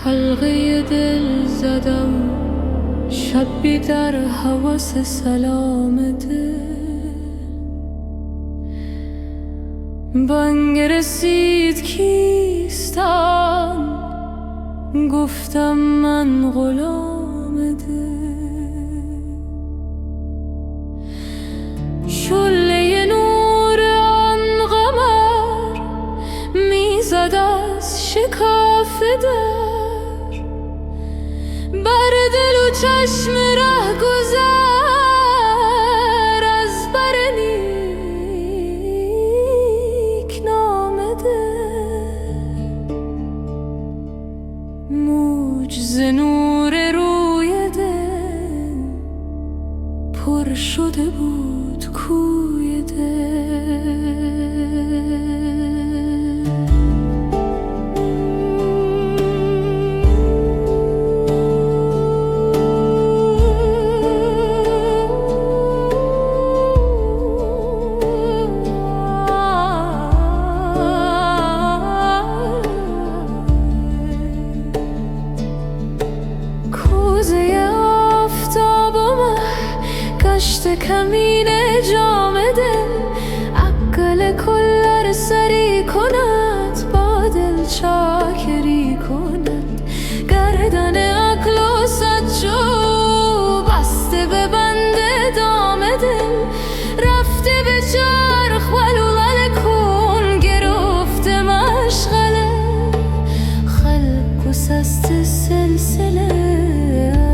حلقه دل زدم شبی در حواس سلام دل، بانگ رسید کیستم، گفتم من غلام دل. شعله نور آن قمر میزد از شکاف در، بر دل و چشم ره گذر از بر نیک نام دل. موج ز نور روی دل پر شده بود کوی دل. کمین جام دل عقل کلر سری کند، با دل چاکری کند. گردن عقل و سجو بسته به بند دام دل، رفته به چرخ ولوله کن گرفته مشغله. خلق و سست سلسله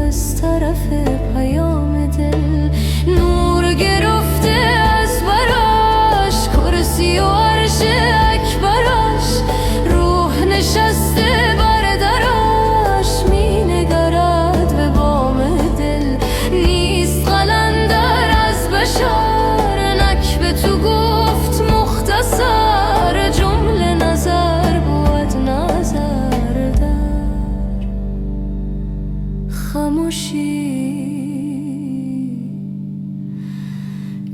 از طرف پیام دل، نور گرفته از براش کرسی و عرش اکبرش. روح نشسته بر دراش می نگرد به بام دل. نیست قلندر از بشر نک به تو گفت مختصر، جمله نظر بود نظر در خاموشی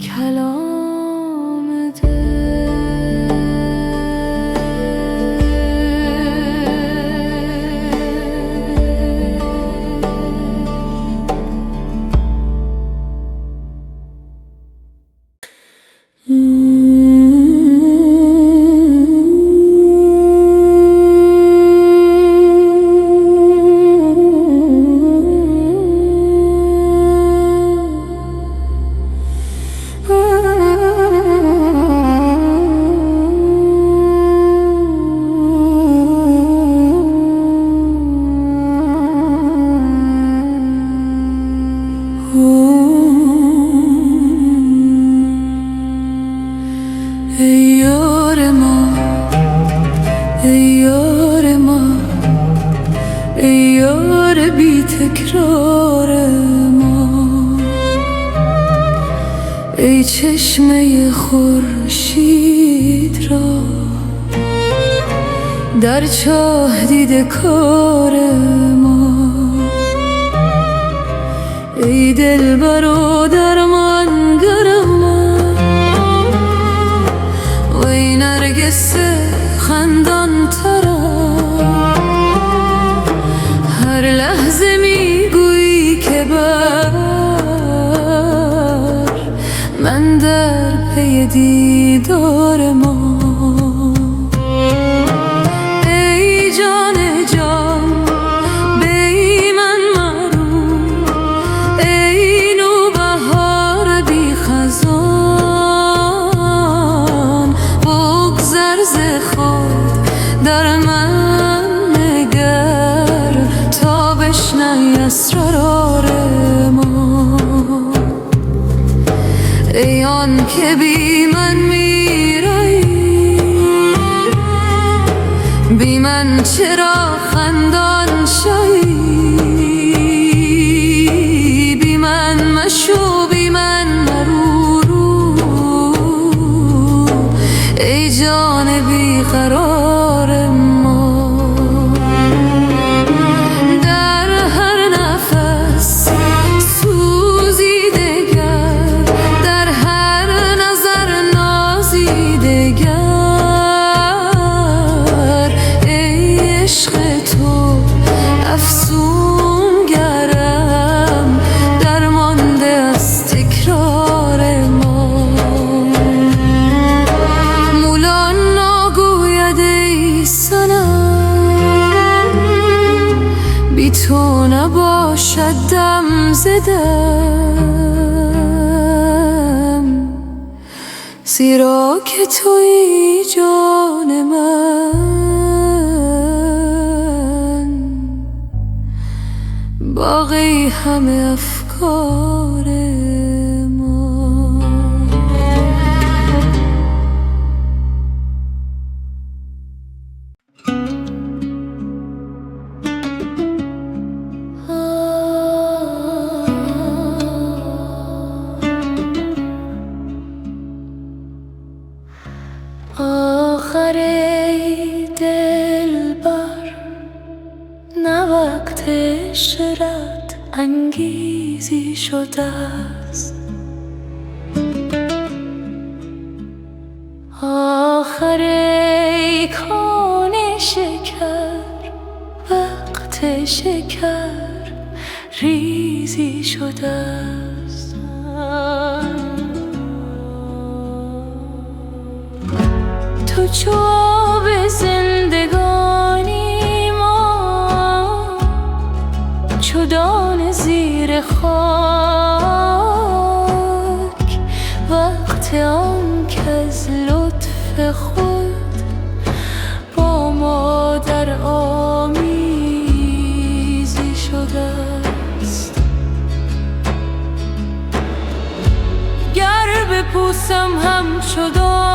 کلام دل. ای یار ما، ای یار ما، ای یار بی تکرار ما، ای چشمه خورشید را در چاه دیده کار ما. ای دلبر و درمانگر من، وی نرگس خندان ترم. هر لحظه میگویی که بر من در پی دیدار ما. ای جان جان بی من مرو، ای نوبهار بی خزان. بگذر ز خود در من نگر، تا بشنوی اسرار ما. ای آن که بی من میرایی، بی من چرا خندان شوی؟ بی من مشو، بی من مرو ترسیدم، زیرا که تویی جان من، باقی همه افکار ما. آخر ای دلبر، نه وقت عشرت انگیزی شده است. آخر ای کان شکر، وقت شکر ریزی شده است. تو چو آب زندگانی، ما چو دانه زیر خاک، وقت آن کز لطف خود با ما در آمیزی شده است. گر بپوسم همچو دانه،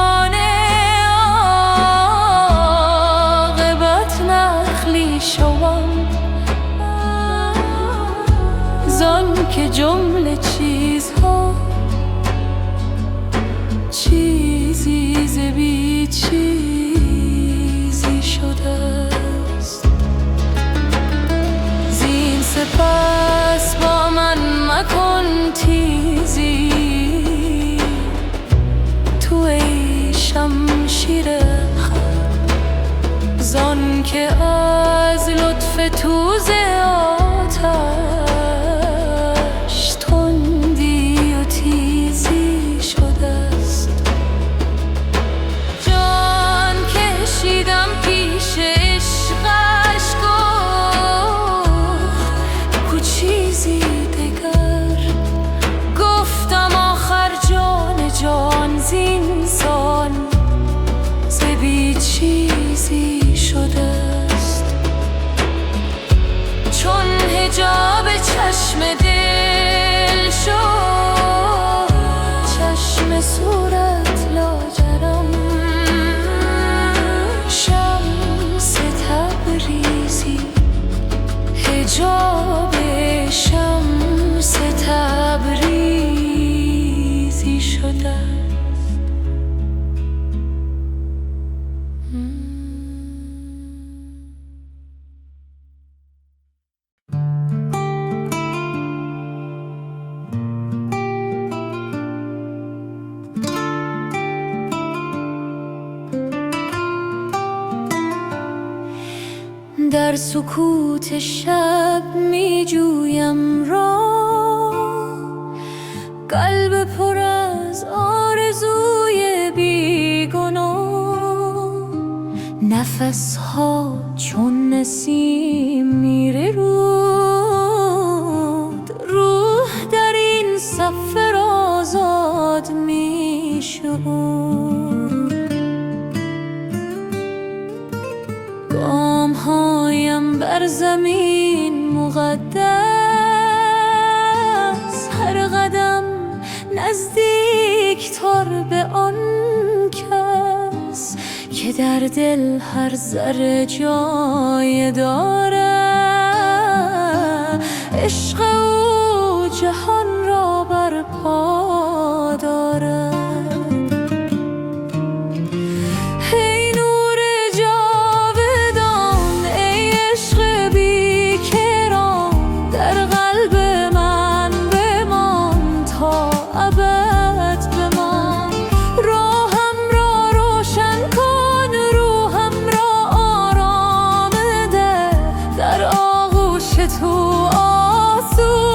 زان که جمله چیزها چیزی ز بی چیزی شده است. زین سپس با من مکن تیزی، تو ای شمشیر خم، زان که از لطف تو ز آتش تندی و تیزی شده است. جان کشیدم پیش عشقش، گفت کو چیزی دگر، گفتم آخر جان جان زینسان ز بی چیزی شده است. چون حجاب چشم دل شد، چشم صورت لاجرم، شمس تبریزی حجاب شمس تبریزی شده. در سکوت شب می جویم راه، قلب پر از آرزوی بیگناه. نفسها چون نسیم میره رود، روح در این سفر آزاد می شود. گام هایم بر زمین مقدس، هر قدم نزدیک تر به آن کس که در دل هر ذره جای داره. عشق او جهان را بر پا داره. تو آسود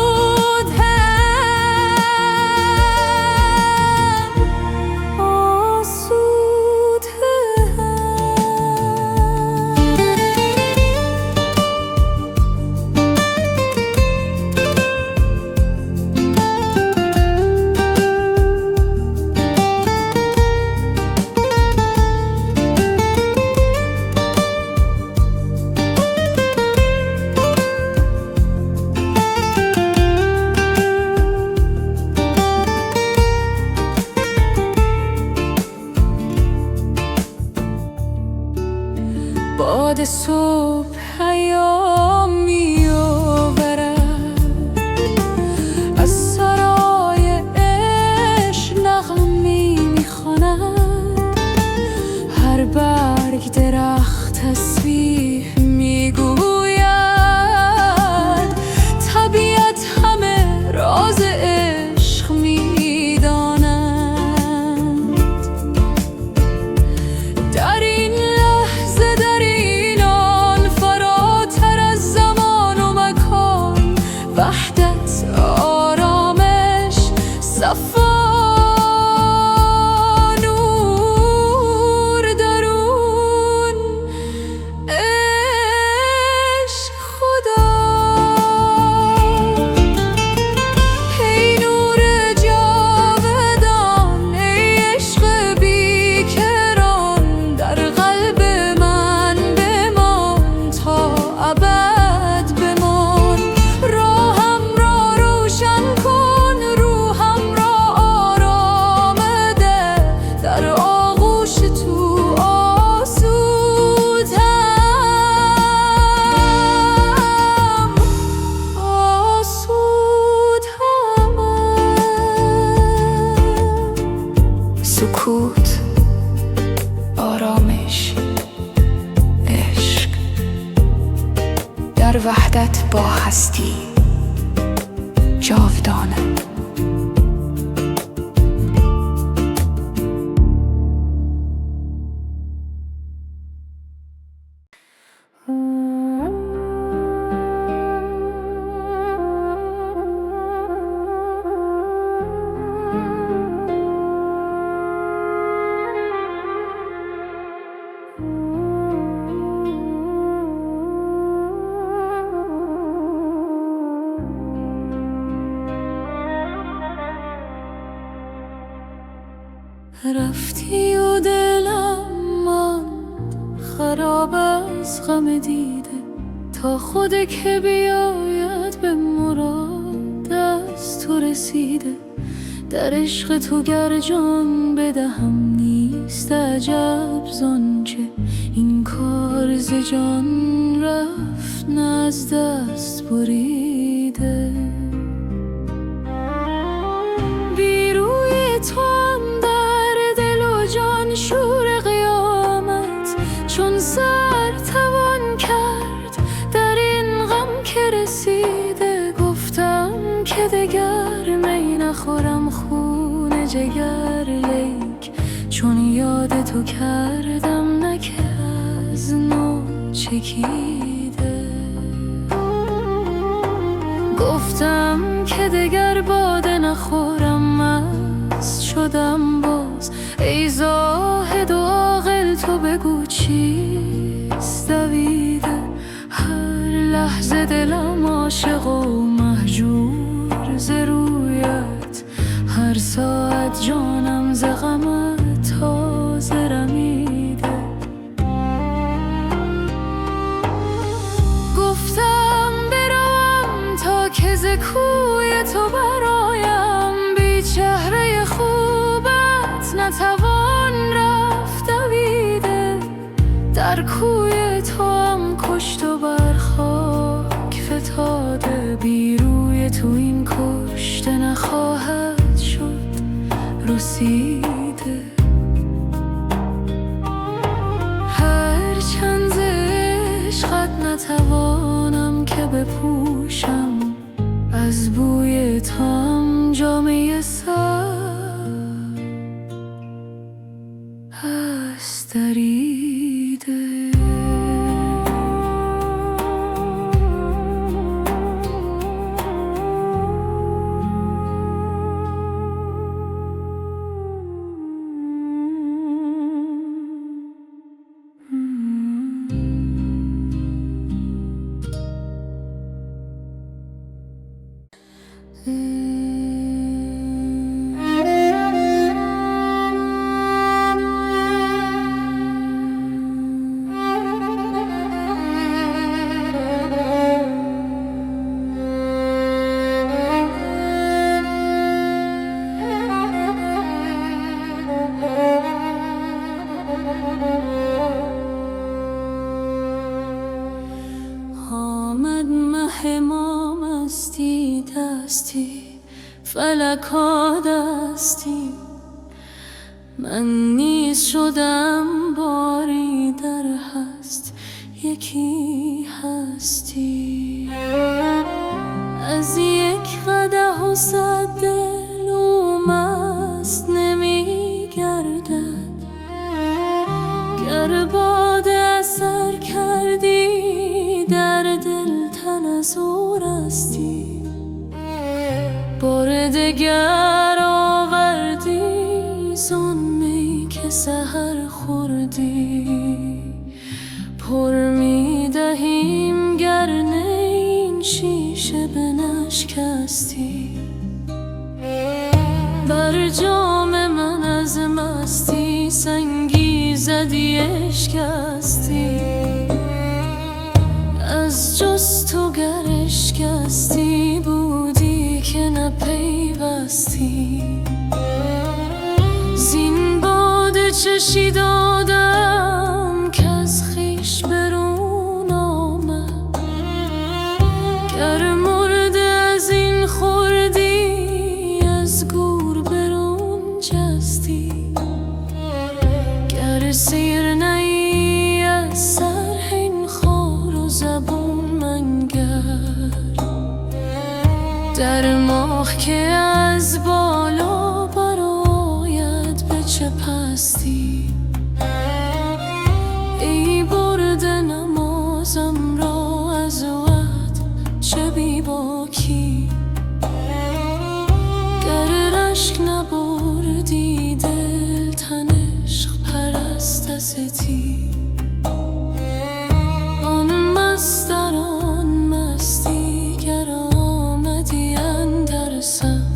وفا نور درون عشق خدا ای نور جاودان ای عشق بیکران در قلب من بمان تا ابد بمان راهم را روشن کن روحم را آرام ده در آغوش تو آسودم سکوت آرامش عشق در وحدت با هستی جاودانه رفتی و دلم ماند خراب از غم دیده تا خود که بیاید به مراد از تو رسیده در عشق تو گر جان بدهم نیست عجب زانچه این کار ز جان رفت نه از دست بریده بی روی تو شور قیامت چون سر توان کرد در این غم که رسیده گفتم که دگر می نخورم خون جگر لیک چون یاد تو کردم نه که از نو چکیده گفتم که دگر باده نخورم مست شدم باز ای زاهد و عاقل تو بگو چیست دویده هر لحظه دلم عاشق و مهجور ز رویت هر ساعت جانم ز غمت تازه رمیده گفتم بروم تا که ز کوی تو برایم بی چهره خوبت نتوان رفت دویده در کوی تو هم کشت و بر خاک فتاده بی روی تو این کشته نخواهد شد رسیده هر چند ز عشقت نتوانم که بپوشم از بوی تو هم جامه سر هست دریده آمد مه ما مستی دستی فلکا دستی من نیز شدم باری در هست یکی هستی از یک قدح و صد دل و مست نمی گردد گر باده اثر کردی در دل تن از او رستی بار دگر زان می که سحر خوردی پر می دهیم گر نه این شیشه بنشکستی بر جام من از مستی سنگی زدی اشکستی از جز تو گر اشکستی بودی که نپیوستی زین باده چشی دادم که از خویش برون آمد گر مرده از این خوردی از گور برون جستی گر سیر نی از سر این خار و زبون منگر در ماه که از بالا برآید به چه پستی ای برده نمازم را از وقت چه بی باکی گر رشک نبردی دل تن عشق پرست ازتی آن مست در آن مستی گر آمدی اندر صف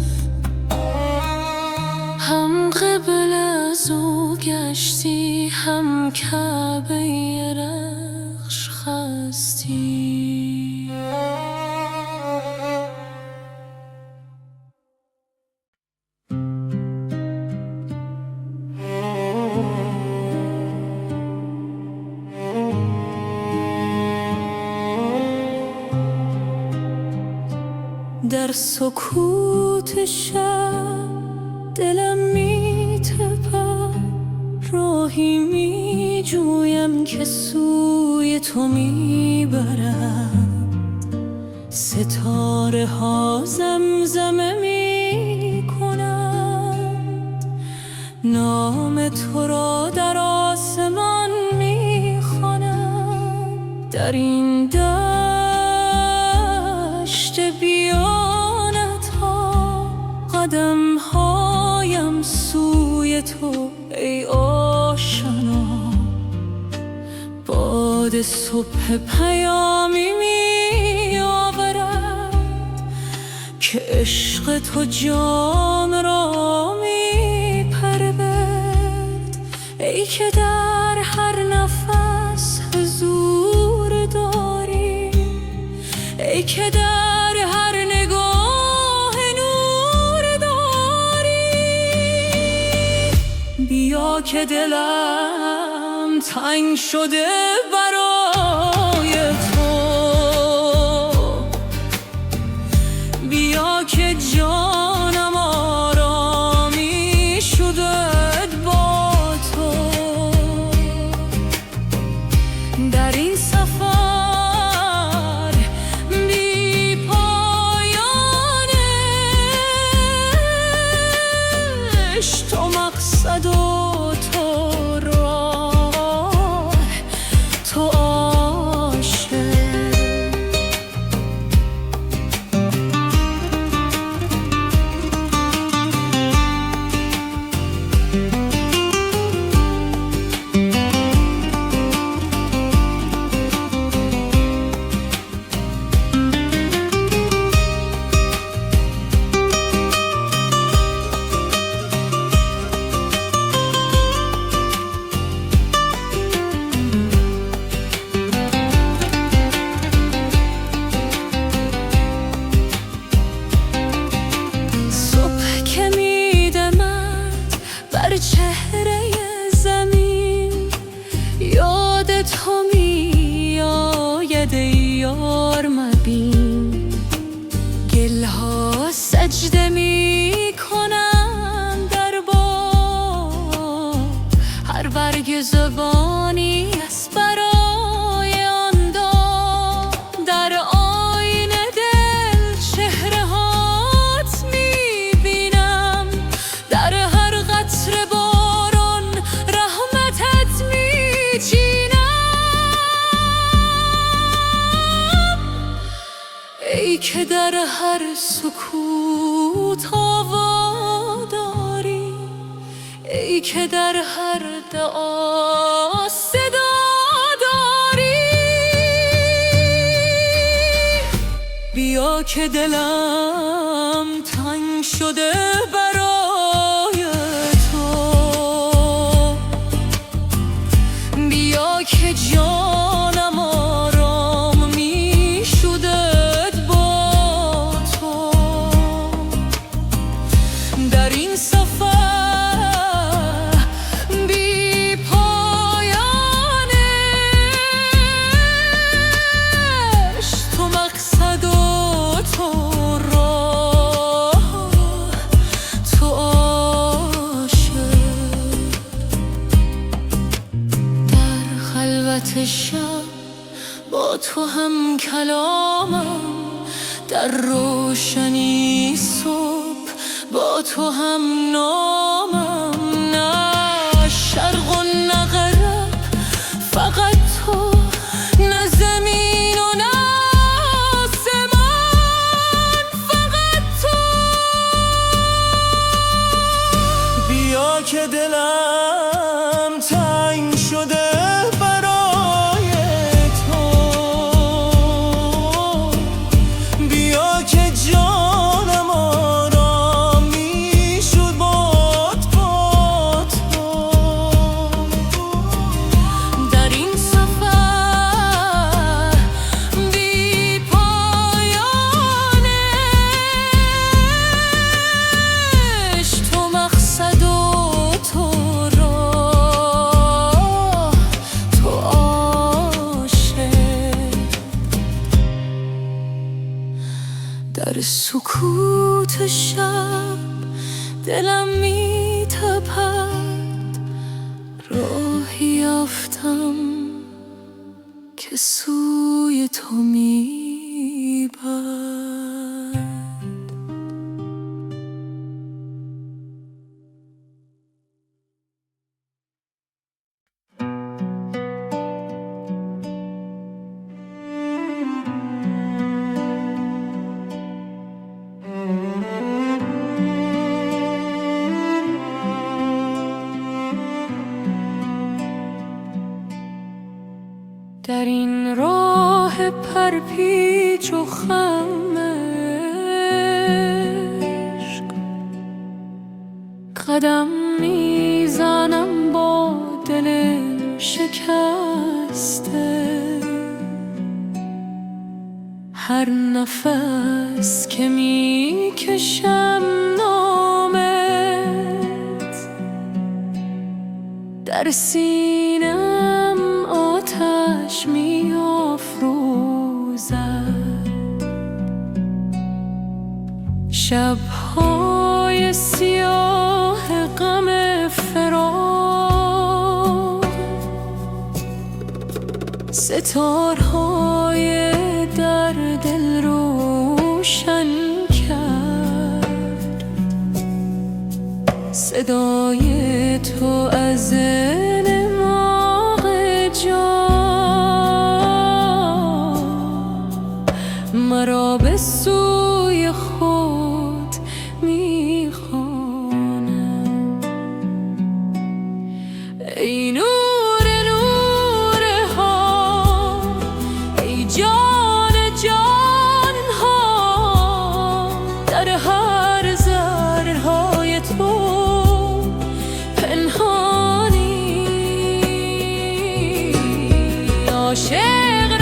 هم قبله از او گشتی هم کعبه رخش خستی در سکوت شب دلم می تپد راهی می جویم که سوی تو می برد ستاره ها زمزمه می کنند نام تو را در آسمان می خوانند در این دشت بیانت ها قدم هایم سوی تو ای آشنا باد صبح پیامی می آورد که عشق تو جان را می پرورد ای که در هر نفس حضور داری ای که در هر نگاه نور داری بیا که دلم تنگ شده برای تو بیا که جانم آرامی شده با تو در این سفر بی پایانش تو مقصد و تو راه تو عاشق چهره زمین یاد تو می آید ای یار مبین گلها سجده می کنند در باد هر برگ زبانی است برای آن دام در آینه دل چهره هات می بینم در هر قطره باران رحمتت می چینم ای که در هر سکوت آوا داری تویی که در هر دعا صدا داری. بیا که دلم تنگ شده برای تو، بیا که جانم آرام می شدت با تو. در این سفر بی پایانش تو مقصد و تو راه، تو عاشق. در خلوت شب با تو هم کلامم، در روشنی صبح با تو هم نامم. نه شرق و نه غرب، فقط تو، نه زمین و نه آسمان، فقط تو. بیا که دلم تنگ شده برای تو، بیا که جانم آرام می شد با تو. در این سفر بی پایانش تو مقصد و تو راه، تو عاشق. در سکوت شب دلم می تپد، راهی یافتم که سوی تو می برد. در این راه پرپیچ و خم عشق قدم میزنم با دل شکسته. هر نفس که میکشم نامت، در سینم آتش می افروزد. شب‌های سیاه غم فراق، ستارهای در دل روشن کرد. صدای تو از مرا به سوی خود می‌خواند. ای نور نور ها، ای جان جان ها، در هر ذره‌های تو پنهانی. عاشق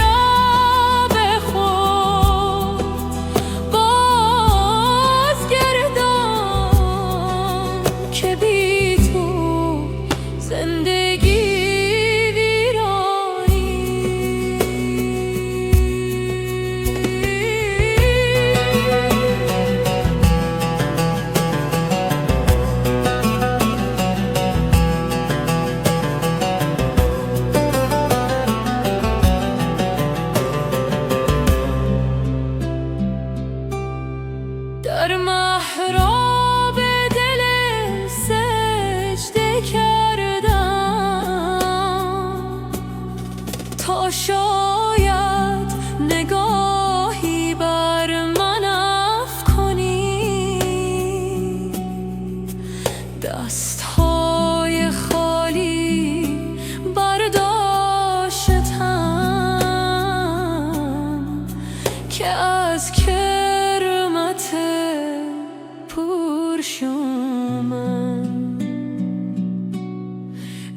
چمن.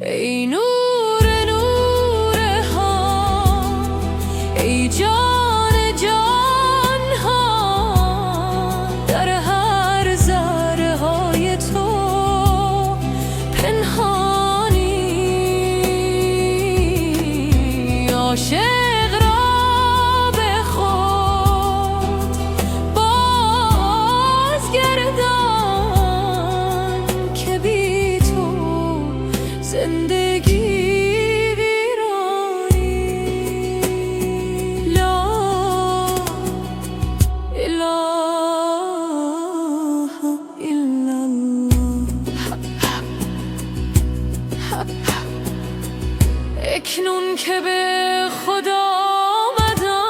ای نور نور ها، ای جان جان ها، در هر ذره های تو پنهانی. عاشق را به خود بازگردان که بی تو زندگی ویرانی. لا اله الا الله. اکنون که به خدا آمدم،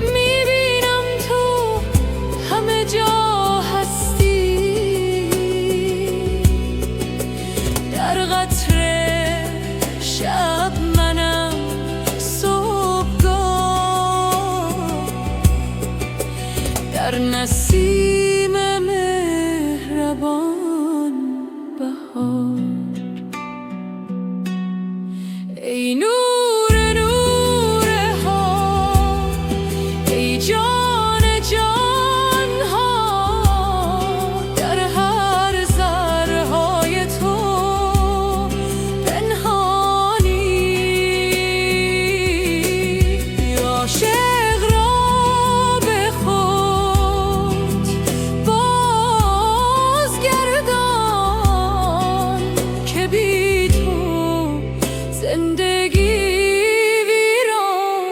میبینم تو همه جا هستی. در قطره شب منم صبحگاه، در نسیم مهربان بهار. ای نور نور ها، ای جان جان ها، در هر ذره های تو پنهانی. عاشق را به خود بازگردان که بی تو زندگی ویرانی.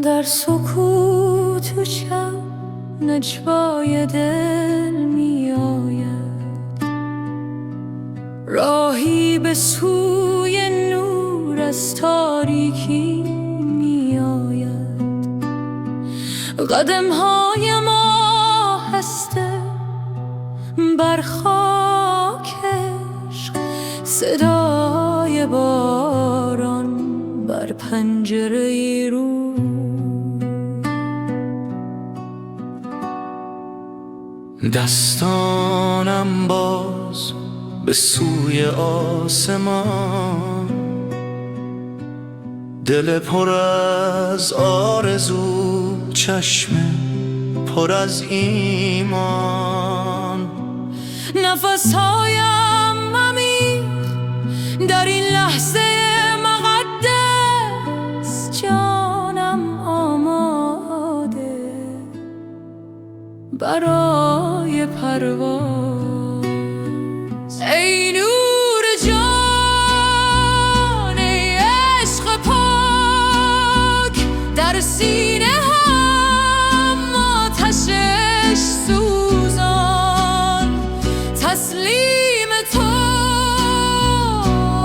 در سکوت و شب نجوای دل می آید، راهی به سوی نور از تاریکی می آید. قدم های ما هسته بر خاک عشق، صدای باران بر پنجره رو. دستانم باز به سوی آسمان، دل پر از آرزو، چشم پر از ایمان. نفسهایم عمیق در این لحظه مقدس، جانم آماده برای پرواز. ای نور جان، ای عشق پاک، در سینه هم آتشش سوزان. تسلیم تو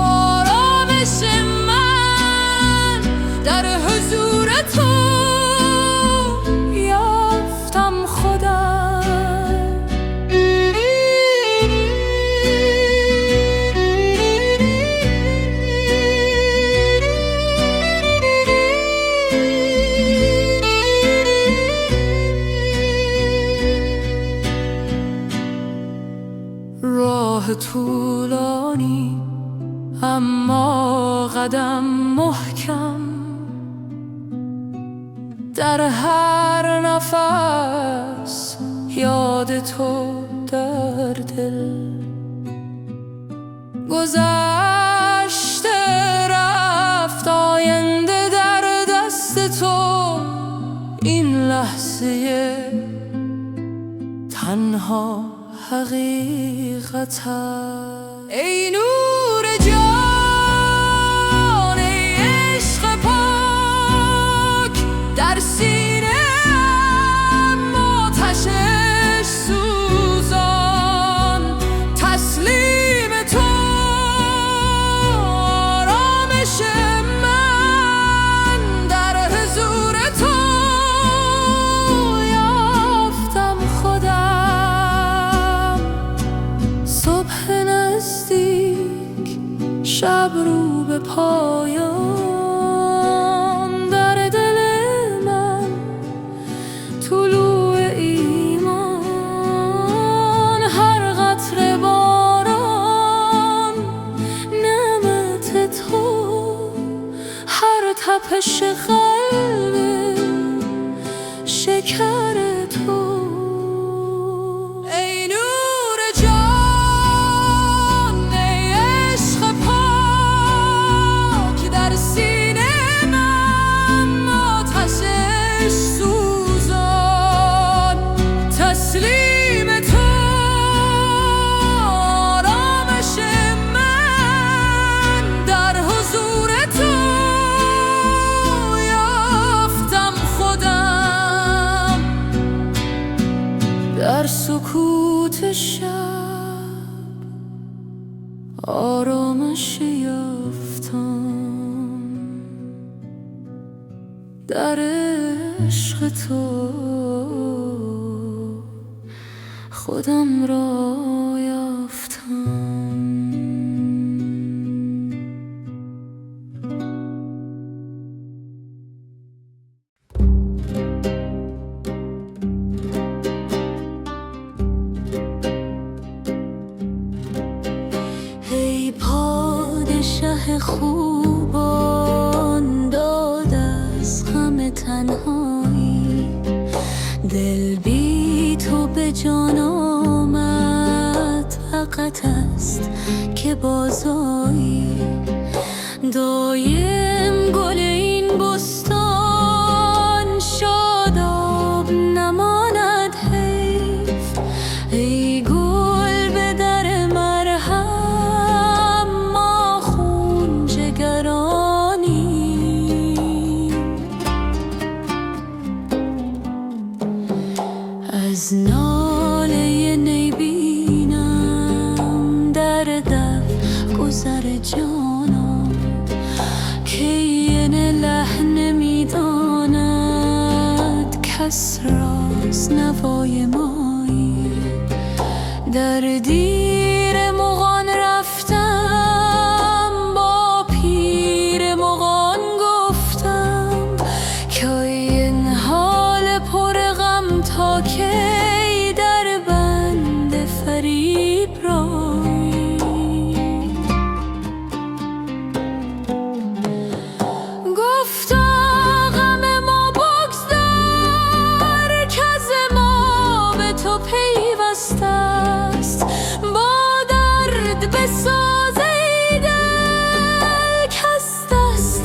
آرامش من، در حضور تو یافتم خودم. راه طولانی اما قدم محکم، در هر نفس یاد تو در دل. گذشته قصه تنها حقیقت است. ای نور جان، ای عشق پاک، در سینه ام آتشش سوزان. تسلیم تو آرامش من، در حضور تو یافتم خودم. صبح نزدیک، شب رو به پایان، در دل من طلوع ایمان. هر قطره باران نعمت تو، هر تپش قلب شکر تو. ای نور جان، ای عشق پاک، در سینه من آتشش سوزان. تسلیم تو آرامش من، در حضور تو یافتم خودم. در سکوت شب آرامش یافتم، در عشق تو خودم را یافتم. ای پادشه خوبان، داد از غم تنهایی، دل بی تو به جان آمد. فقط است که بازایی، دایم گل این بستان، شاداب نماند حیف. ای گل به در مرهم، ما خون جگرانی. از ناله نی بینم در دف گذر جانم، که این لحن میداند کس راست نوای مایی. در دیر مغان رفتم، با پیر مغان گفتم، که این حال پر غم تا کی در بند فریب رایی. گفتا غم ما بگذار، که از ما به تو پیوسته است. با درد بساز ای دل، کز دست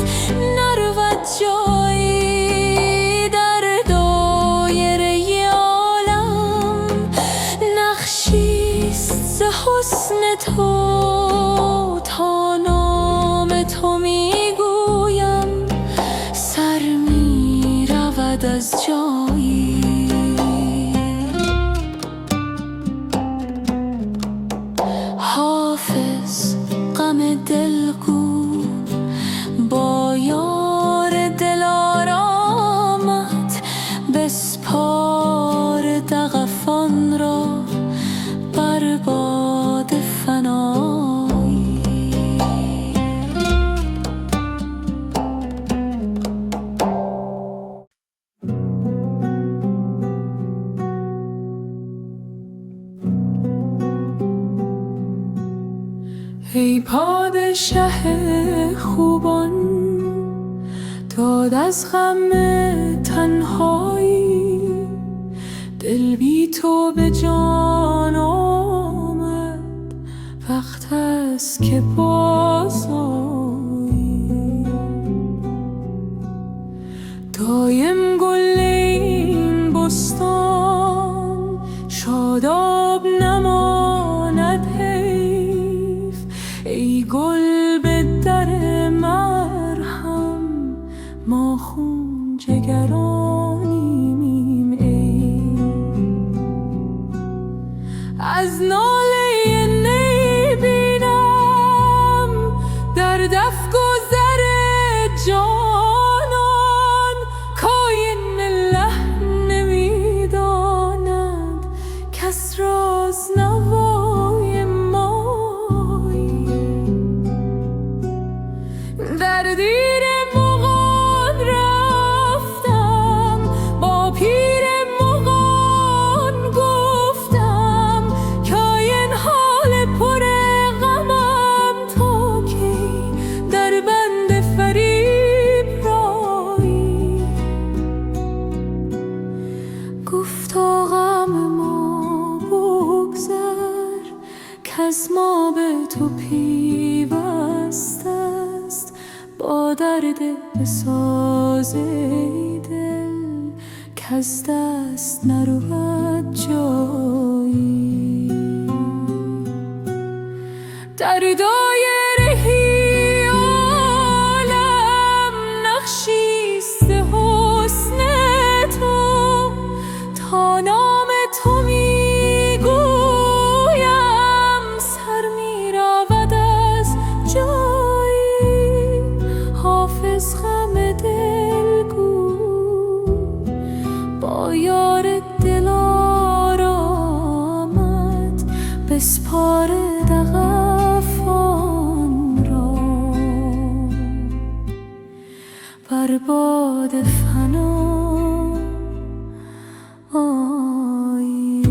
نرود جایی. در دایره عالم نقشیست ز حسن تو، تا نام تو میگویم سر میرود از جایی. حافظ غم دلگو با یار دلارامت، بسپار دغفان را بر باد فنایی. ای پادشه خوبان، داد از غم تنهایی، دل بی تو به جان آمد. وقت است که بازآیی، دایم گل این در دیر مغان رفتم، با پیر مغان گفتم که این حال پر غمم تا کی در بند فریب رایی. گفتا غم ما بگذر که از ما به تو پیوست است، با درد بساز ای دل که از دست نرود جایی. در دایره عالم نقشیست حسن تو، تا نام تو میگویم سر میرود از جایی. حافظ غم دل گو با یار دل آرامد، بسپارد غفان را بر باد فنا آیی.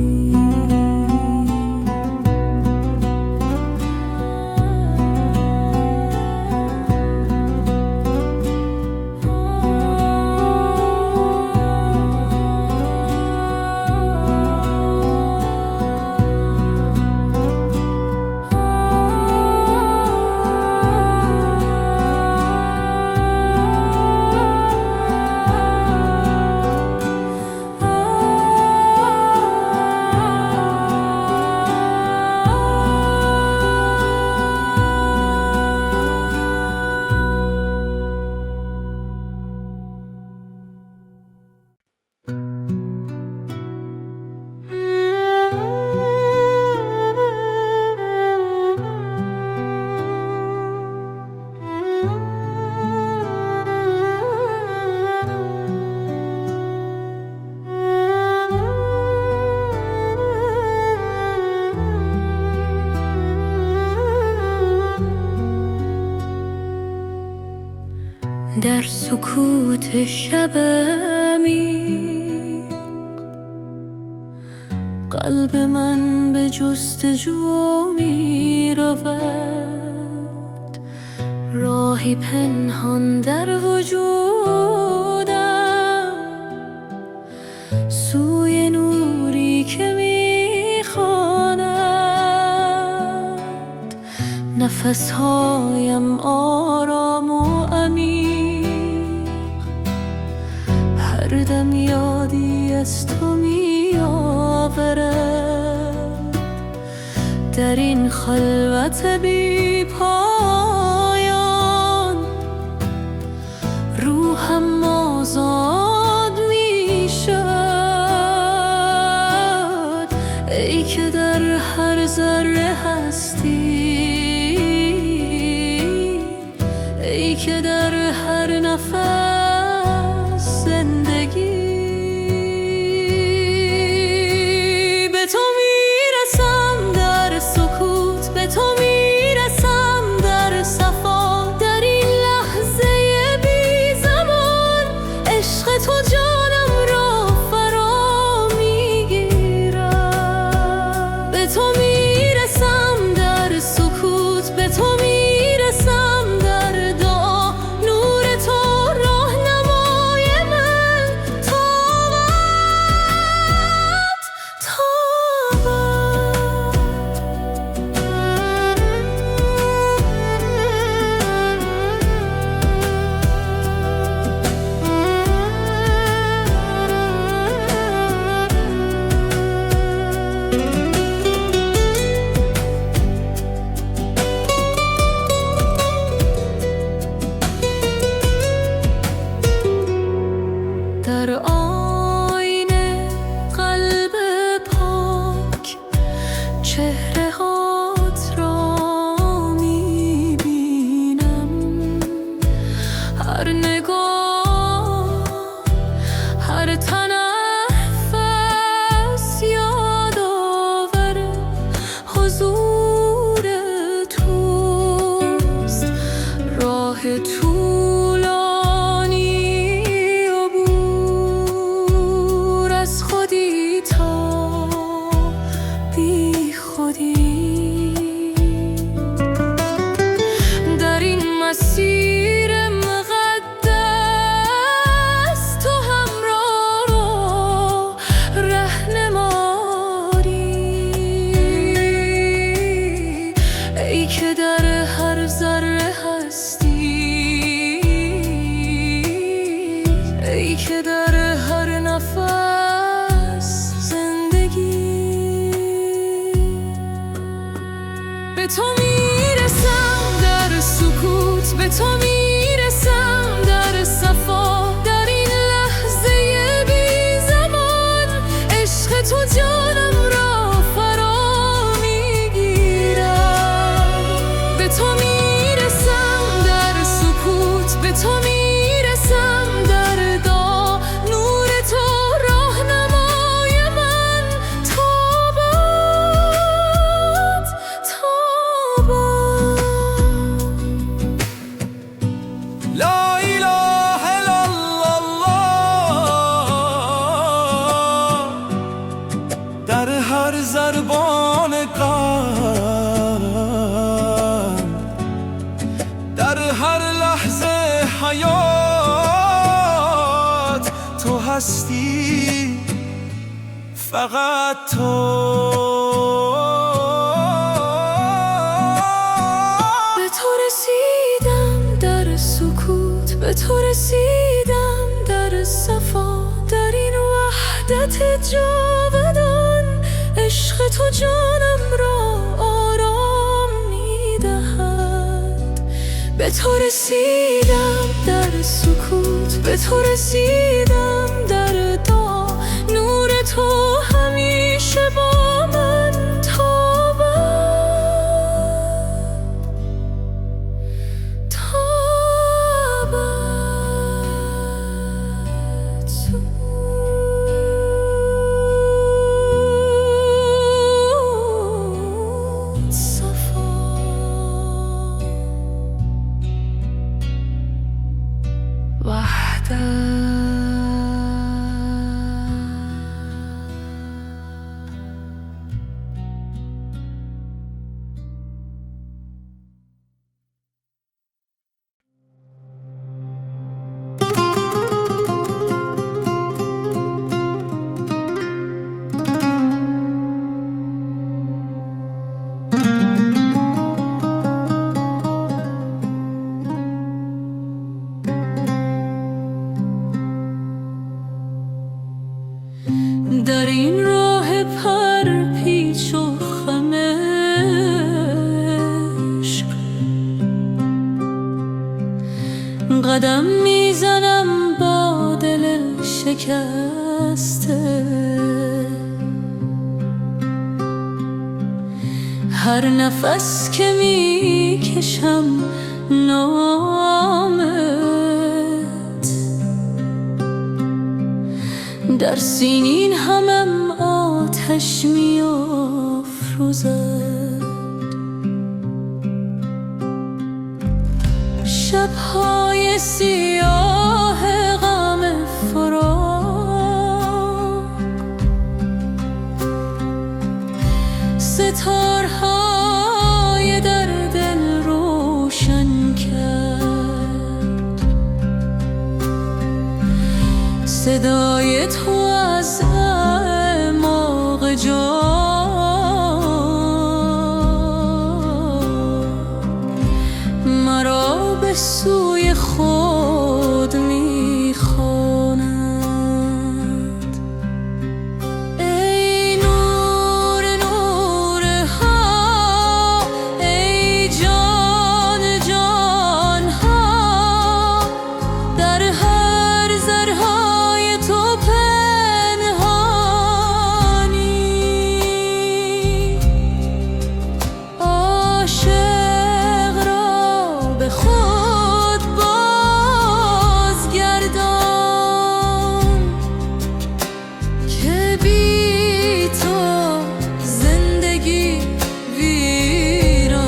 در سکوت شب عمیق قلب من به جستجو می رود، راهی پنهان در وجودم سوی نوری که می خواند. نفسهایم آرام و عمیق، هر دم یادی از تو می آورد. در این خلوت بی پایان روحم آزاد می شد. ای که در هر ذره هستی، ای که در هر نفس زندگی. به تو میرسم در سکوت، به تو میرسم به تو میرسم در صفا، در این لحظه بی زمان. عشق تو جانم را فرا میگیرم. به تو میرسم در سکوت، به تو میرسم در دعا. نور تو راهنمای من، تابد تابد. لا اله الا الله، در هر ضربان قلب، در هر لحظه حیات تو هستی، فقط تو. به تو رسیدم در سکوت، به تو رسیدم در صفا، در این وحدت جاودان. عشق تو جانم را آرام میدهد. به تو رسیدم در سکوت، به تو رسیدم در دعا. نور تو همیشه با من، در این راه پر پیچ و خم عشق قدم میزنم با دل شکسته. هر نفس که میکشم نامت، در سینین همم آتش میافروزد. شبهای سیاه غم فراق، ستارهای در دل روشن کرد. صدای تو از اعماق جان مرا به سوی خود میخواند. ای نور نورها، ای جان جانها، در هر ذرهای تو پنهانی. عاشق را به خود بازگردان که بی تو زندگی ویرانی.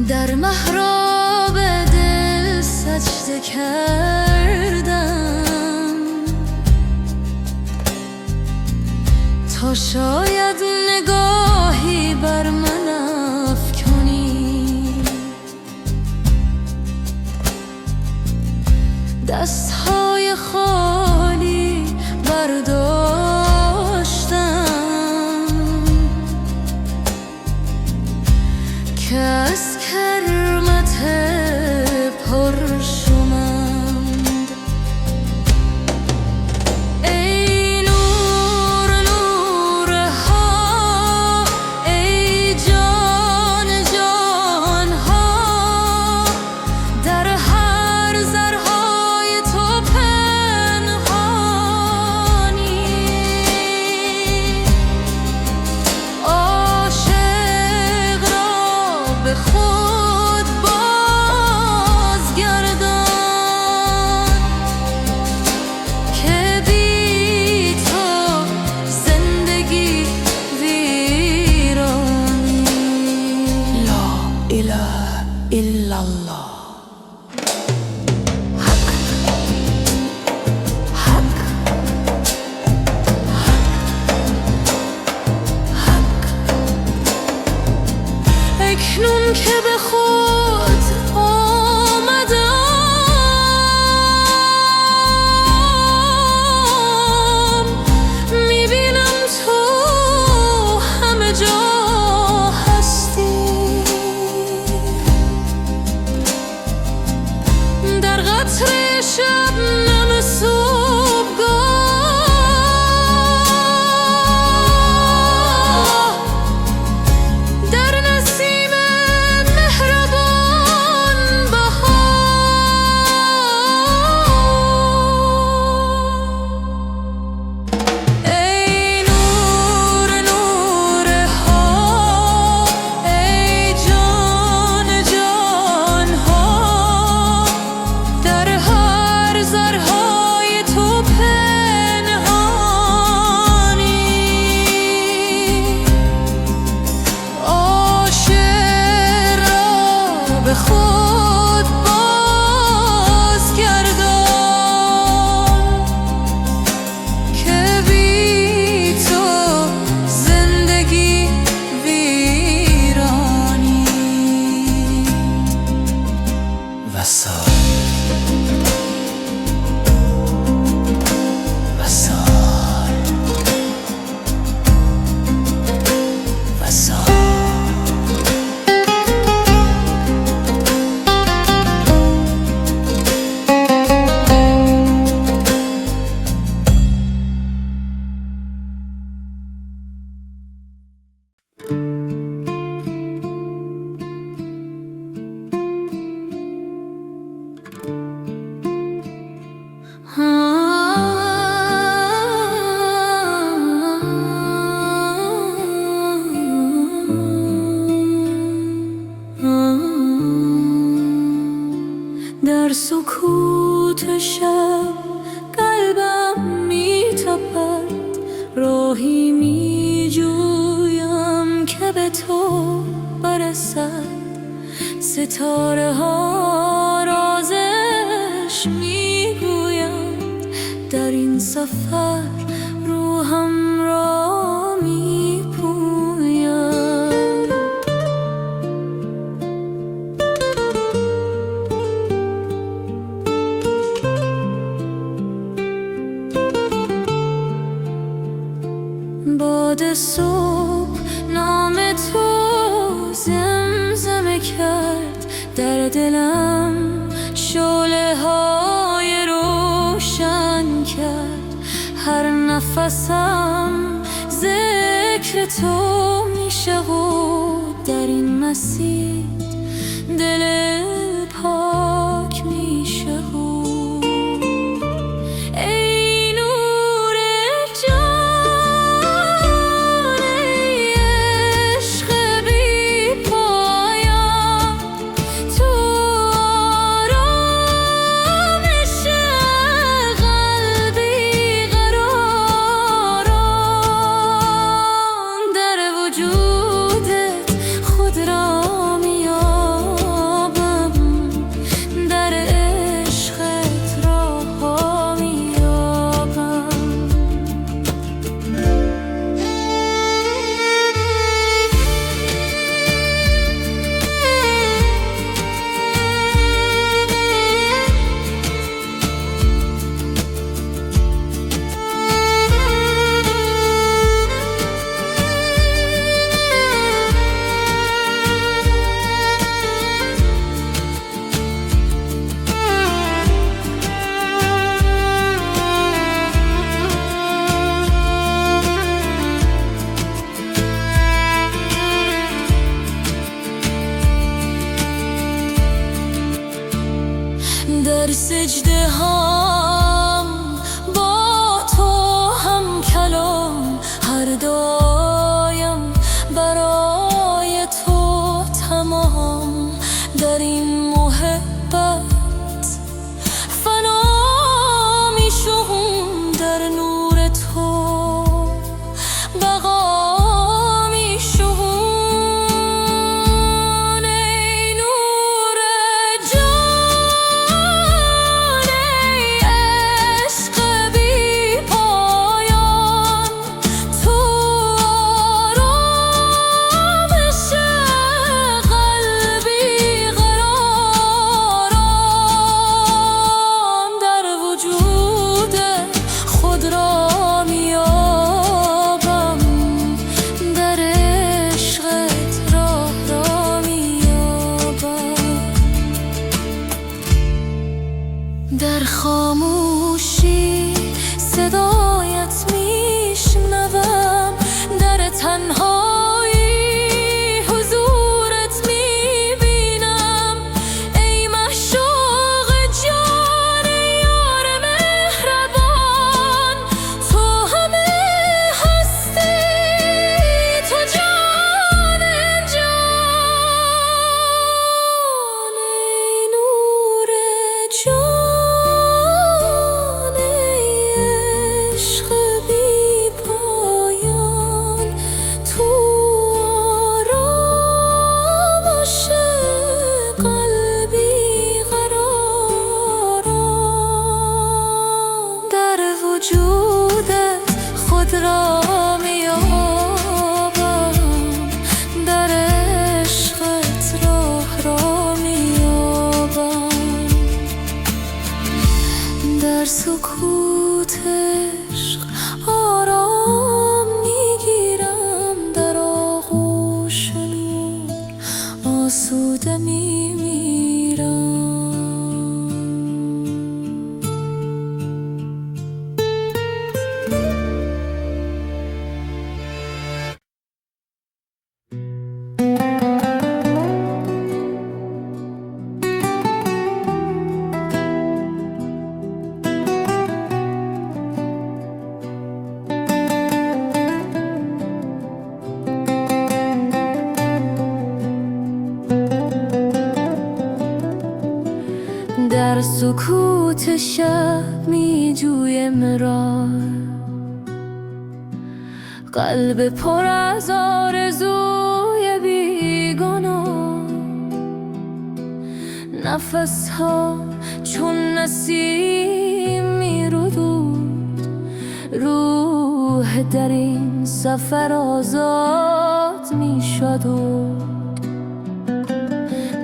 در محراب دل سجده کردم تا شاید نگاهی بر من افکنی. دستهای خالی برداشتم که به خود آمدم، میبینم تو همه جا هستی. در قطر شبنم صبحگاه، در نسیم مهربان بهار. ای نور نورها، ای جان جانها، در هر ذرهای تو پنهانی. عاشق را به خود بازگردان که بی تو زندگی ویرانی. وصال وصال وصال. در سکوت شب قلبم می‌تپد، راهی می‌جویم که به تو برسد. ستاره ها رازش میگویند، در این سفر روحم را میپوید. باد صبح نام تو زمزمه کرد، در دلم شعله های روشن کرد. هر نفسم ذکر تو میشه و در این مسیر دل پاک میشه. ای نور جان، ای عشق بی پایان، تو آرامش قلبی قراران. در وجودت خود را میابم، در عشقت راه‌ها میابم. در سجده هم با تو هم کلام، هر دایم برای تو تمام. در این محبت فنا میشم، در نور تو بقا میشم. ای نور جان، ای میابم در عشقت راه را میابم در سکوت عشق آرام میگیرم در آغوش نور آسوده میمیرم در سکوت شب می جویم راه قلب پر از آرزوی بیگناه نفس ها چون نسیم می رود روح در این سفر آزاد می شد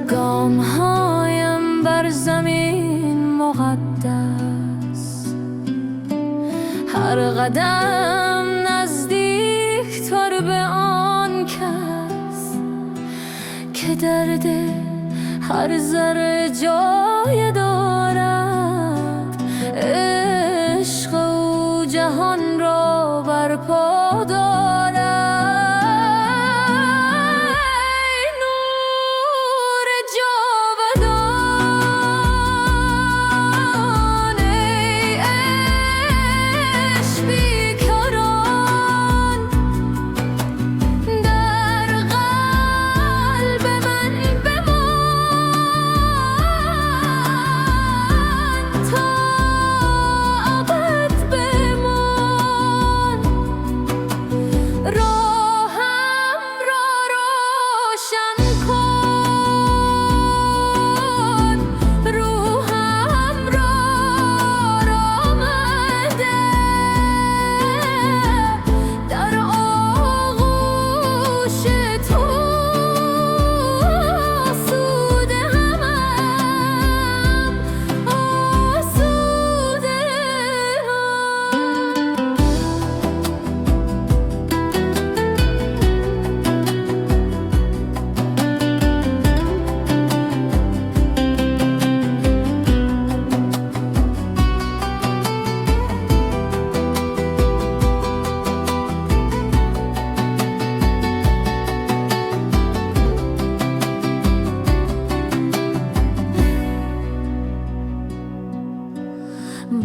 گام هایم بر زمین مقدس هر قدم نزدیک تر به آن کس که درد هر ذره جای دارد عشق او جهان را برپا دارد نور جاودان ای عشق بیکران در قلب من بمان تا ابد بمان راهم را روشن کن روحم را آمده در آغوش تو آسوده همم آسوده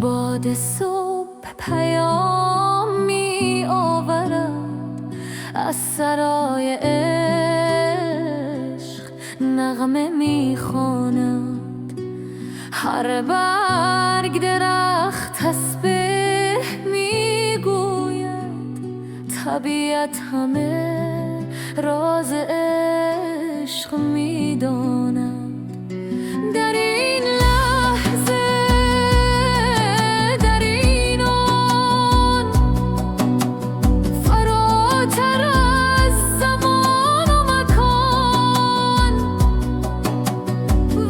باد صبح پیام می آورد از سرای عشق نغمه می خواند هر برگ درخت تسبیح می گوید طبیعت همه راز عشق می داند در این لحظه در این آن فراتر از زمان و مکان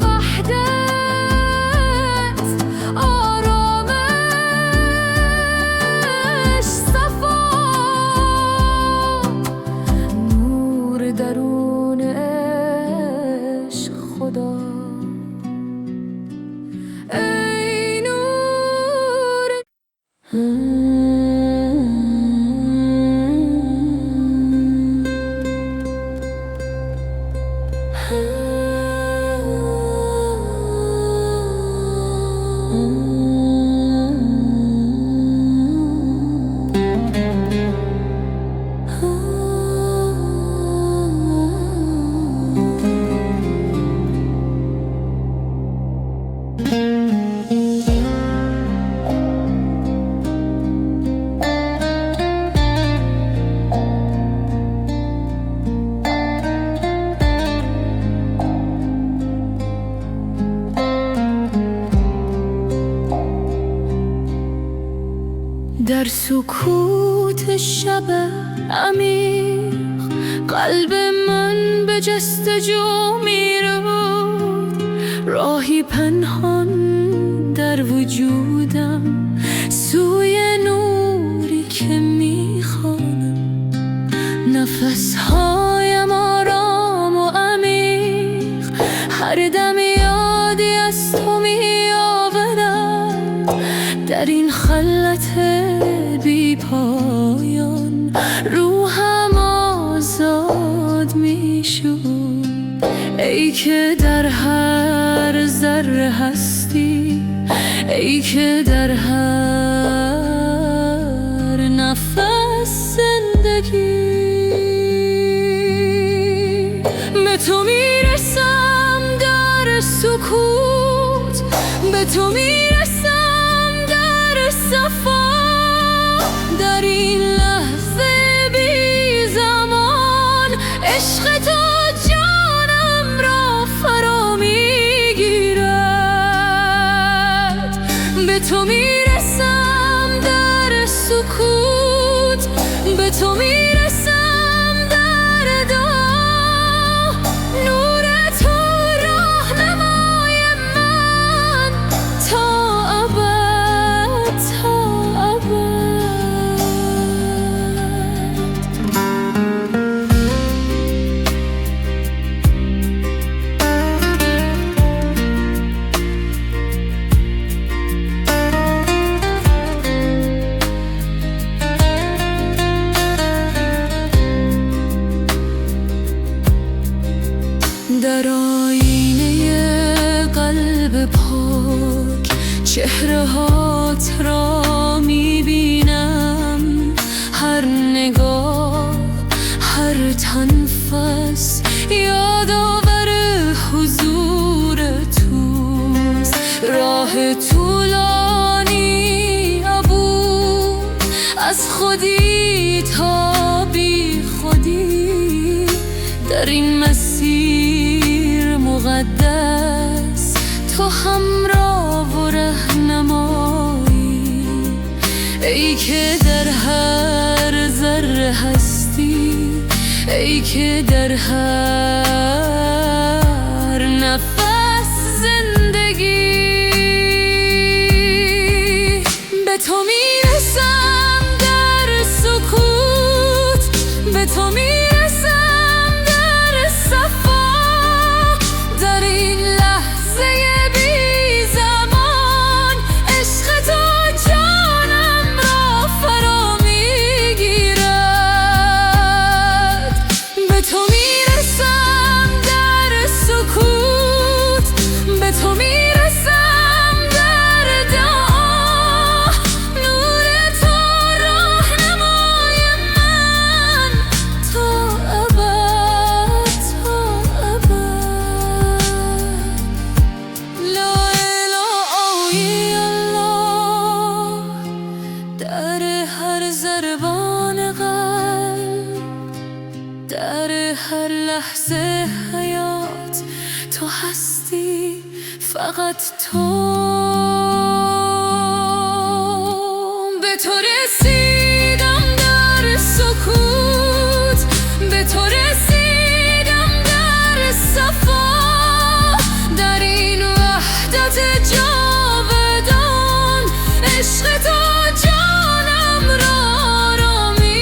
وحدت آرامش صفا نور درون عشق خدا ای نور در سکوت سکوت شب عمیق قلب من به جستجو میرود، راهی پنهان در وجودم سوی نوری که میخوانم. نفسهایم آرام و عمیق، هر دم یادی از تو میآورد. در این خلوت بی پایان روحم آزاد میشد. ای که در هر ذره هستی، ای که در هر نفس زندگی. به تو میرسم در سکوت، به تو میرسم در صفا. در این لحظه بی زمان عشق تو جانم را فرا میگیرد. به تو میرسم در سکوت، به تو میرسم در دعا. نور تو راهنمای من تا ابد، تا ابد. در آینه قلب پاک چهره هات را میبینم. هر نگاه، هر تنفس یادآور حضور توست. راه طولانی عبور از خودی تا بی خودی، در این مسیر مقدس تو همراه و رهنمایی. ای که در هر ذره هستی، ای که در هر نفس زندگی. به تو میرسم در سکوت، به تو میرسم در صفا. در این لحظه بی زمان عشق تو جانم را فرا میگیرد. به تو میرسم در سکوت، به تو میرسم در دعا. نور تو راهنمای من تا ابد، تا ابد. لا اله الا الله. در هر ضربان قلب، در هر لحظه حیات تو هستی، فقط تو. به تو رسیدم در سکوت، به تو رسیدم در صفا. در این وحدت جاودان عشق تو جانم را آرامیدهد.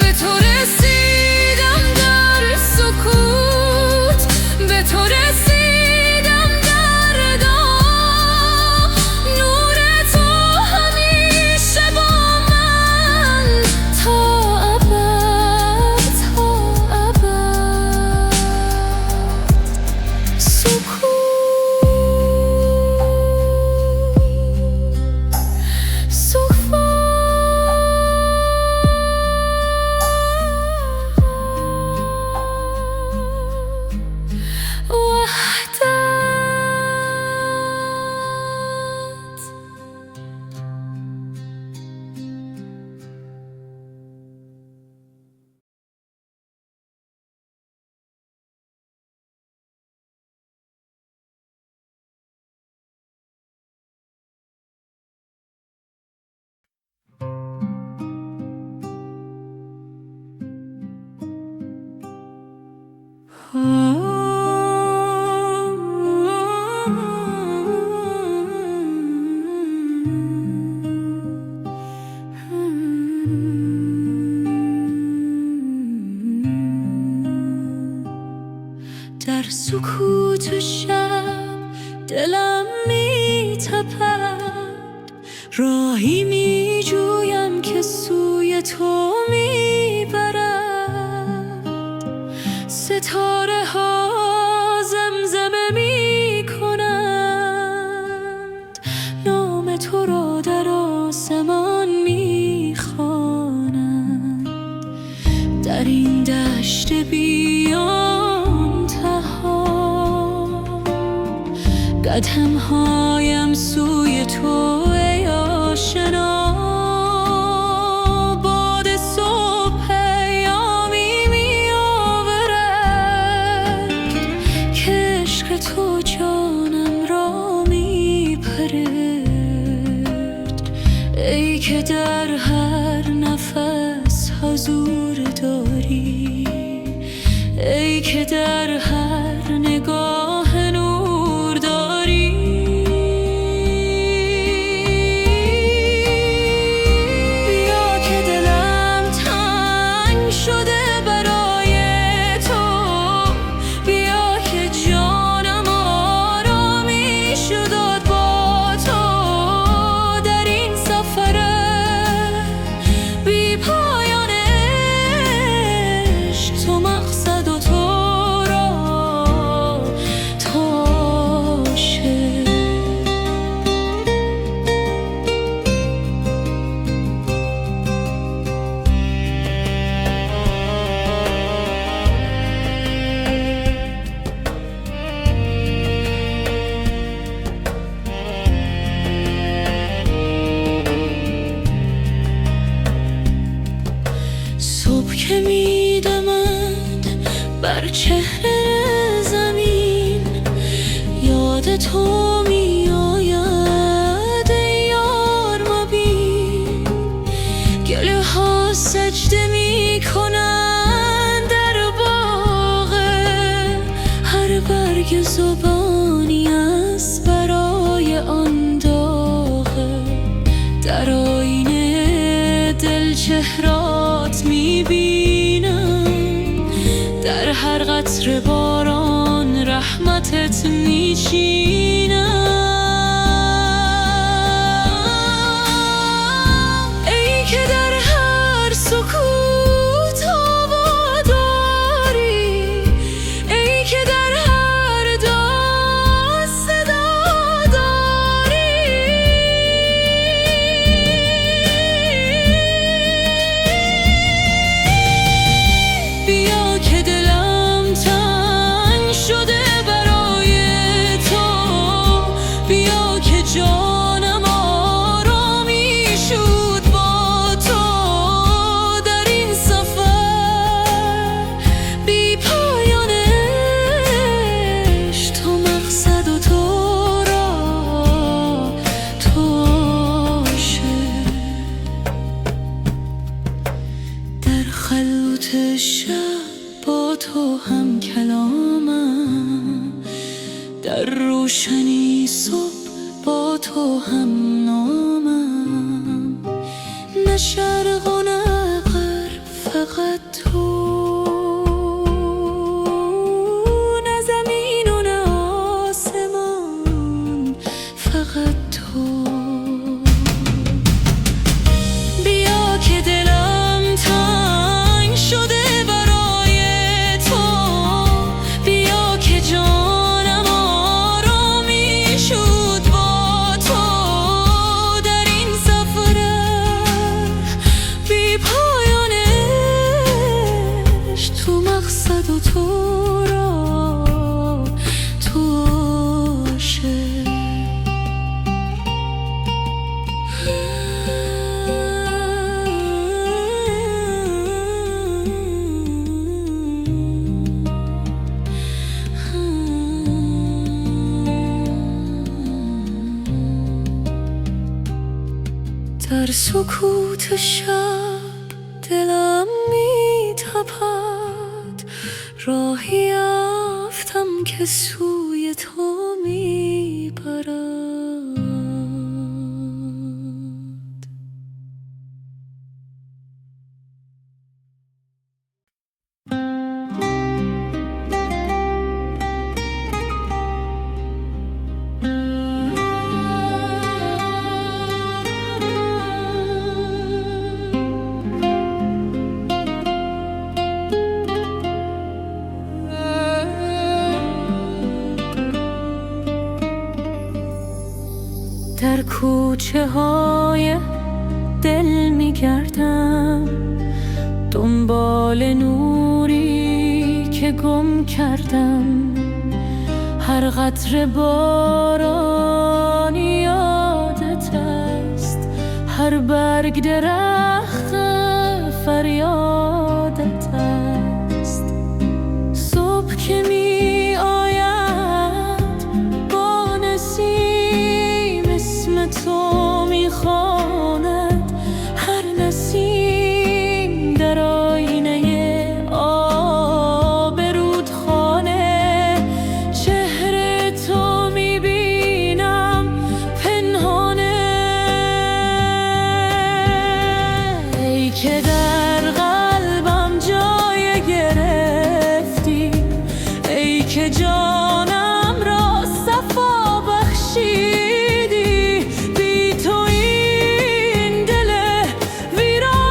به تو رسیدم در سکوت، به تو رسیدم در دعا. نور در سکوت شب دلم می تپد، راهی می جویم که سوی تو می برد. ستاره ها زمزمه می کنند، نام تو را در آسمان می خوانند. در این دشت قدم‌هایم سوی تو ای آشنا. باد صبح پیامی می آورد که عشق تو جانم را می پرد. ای که در هر نفس حضور داری، ای که در هر نگاه که می دمد بر چهره زمین، یاد تو می آید ای یار مبین. گله ها سجده می کنند در باغ، هر برگ زبانی است برای آن داغ. در آینه دل چهرات می بینم، در هر قطره باران رحمتت می چینم. ای که در هر سکوت آوا داری، ای که در هر داد صدا داری. بیا که دلم تنگ شده برای تو، بیا که جانم آرامی شد با تو. در این سفر بی پایان عشق، تو مقصد و تو را تو عاشق. در خلوت شب با تو هم کلامم، در روشنی صبح با تو هم نامم. نه شرق و نه غرب، فقط تو، نه زمین و نه آسمان، فقط تو. بیا که دلم تنگ شده برای تو، بیا که جانم آرامی شد با تو. در این سفر بی پایان عشق، تو مقصد و تو را تو عاشق. در سکوت شب دلم می تپد، راهیم که سوی تو می پرد. در کوچه های دل می گردم دنبال نوری که گم کردم. هر قطره بارانی یادت است، هر برگ درخت فریادت است. صبح که می آید با نسیم اسم تو می خواند، هر نسیم در آینه آب رودخانه. چهره تو می بینم پنهانه، ای که در قلبم جای گرفتی، ای که جانم را صفا بخشیدی. بی تو این دل ویران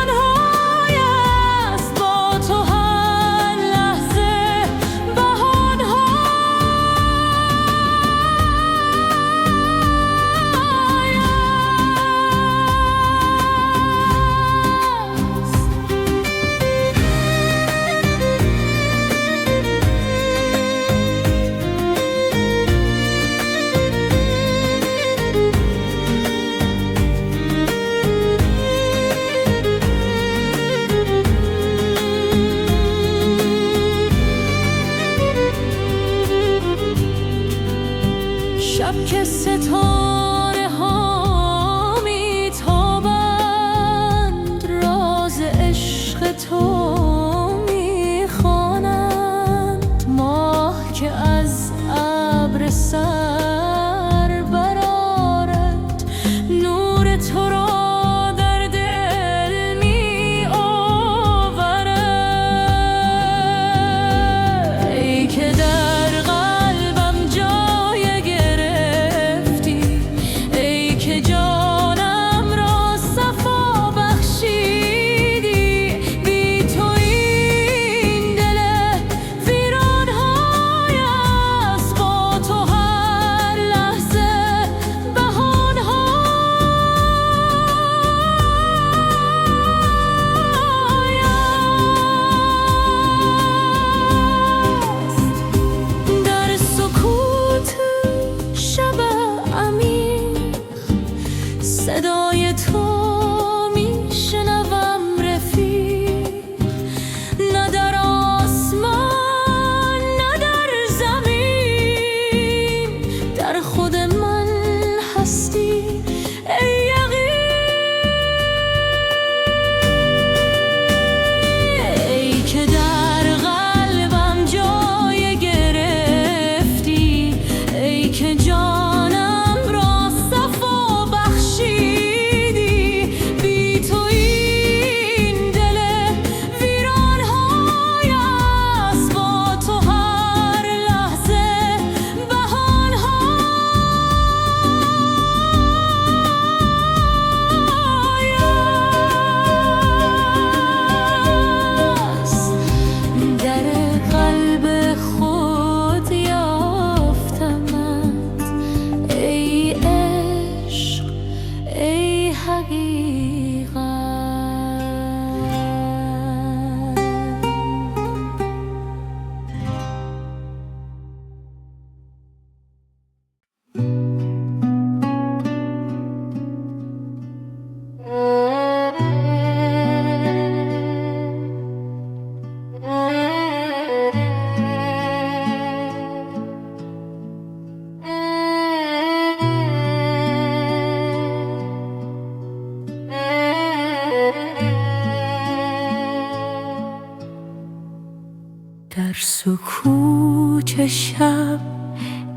سکوت شب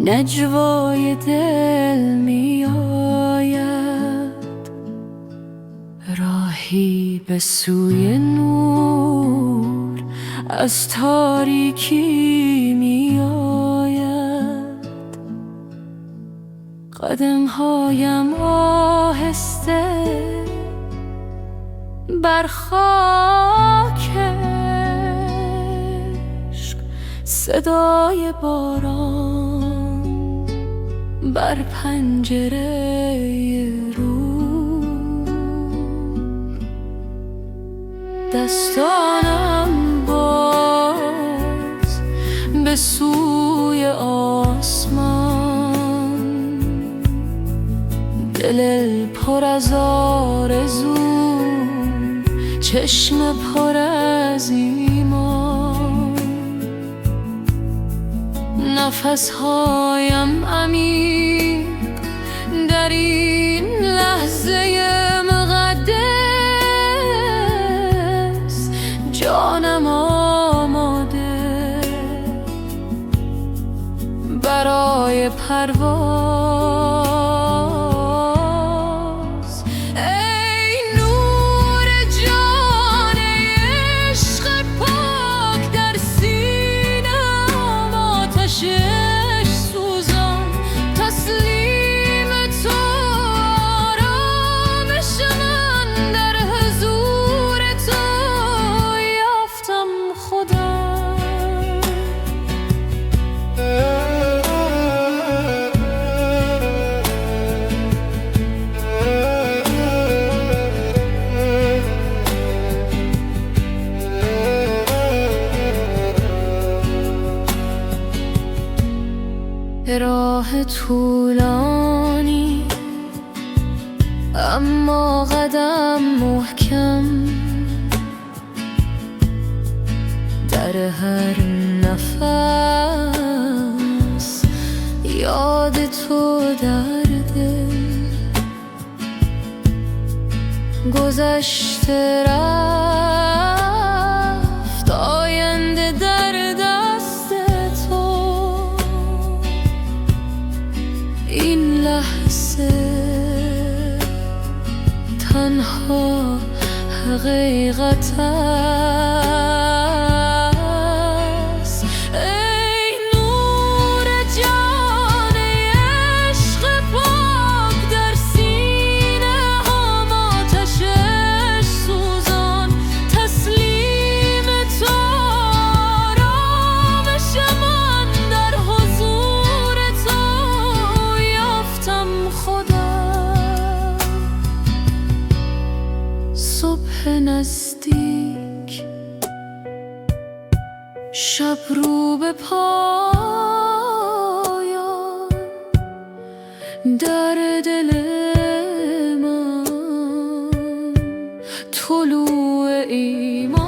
نجوای دل می آید، راهی به سوی نور از تاریکی می آید. قدمهایم آهسته بر خاک عشق، صدای باران بر پنجره رو. دستانم باز به سوی آسمان، دل پر از آرزو، چشم پر از ایمان. نفسهایم عمیق در این لحظه مقدس، جانم آماده برای پرواز. ای نور جان عشق پاک در سینه‌ام، آتش عشق سوزان تسلیم تو، آرامش من در حضور تو یافتم خودم. راه طولانی اما قدم محکم، در هر نفس یاد تو در دل. گذشته رفت، آینده در دست تو. این لحظه تنها حقیقت است. ای نور جان عشق پاک در سینه‌ام، آتش عشق سوزان تسلیم تو، آرامش من در حضور تو یافتم خودم. صبح نزدیک، شب رو به پایان، در دل من طلوع ایمان.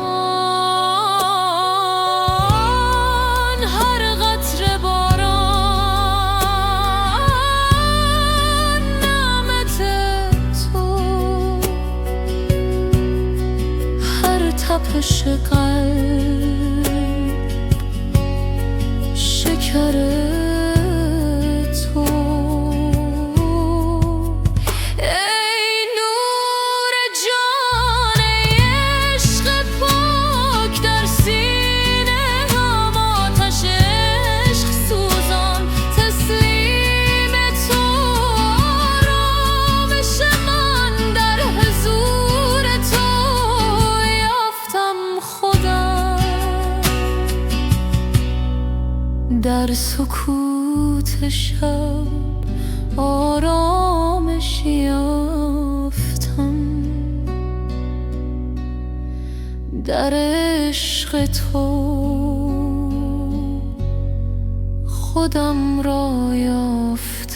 هر قطره باران نعمت تو، هر تپش قلب شکر تو. ای نور جان عشق پاک در سینه‌ام، آتش عشق سوزان تسلیم تو، آرامش من در حضور تو یافتم خودم. در سکوت شب آرامش یافتم، در عشق تو خودم را یافتم.